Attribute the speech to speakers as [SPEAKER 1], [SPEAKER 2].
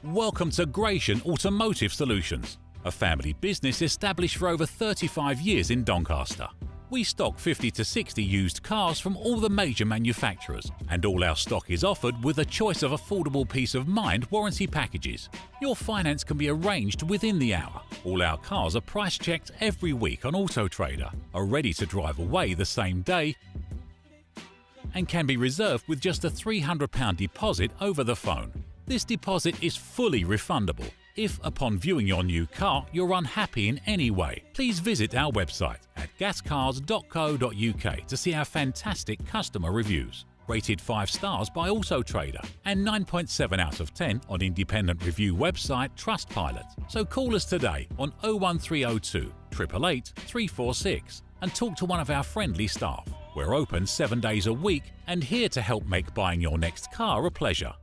[SPEAKER 1] Welcome to Gratian Automotive Solutions, a family business established for over 35 years in Doncaster. We stock 50 to 60 used cars from all the major manufacturers, and all our stock is offered with a choice of affordable peace of mind warranty packages. Your finance can be arranged within the hour. All our cars are price checked every week on Auto Trader, are ready to drive away the same day, and can be reserved with just a £300 deposit over the phone. This deposit is fully refundable. If, upon viewing your new car, you're unhappy in any way, please visit our website at gascars.co.uk to see our fantastic customer reviews. Rated 5 stars by Auto Trader and 9.7 out of 10 on independent review website Trustpilot. So call us today on 01302 888 346 and talk to one of our friendly staff. We're open 7 days a week and here to help make buying your next car a pleasure.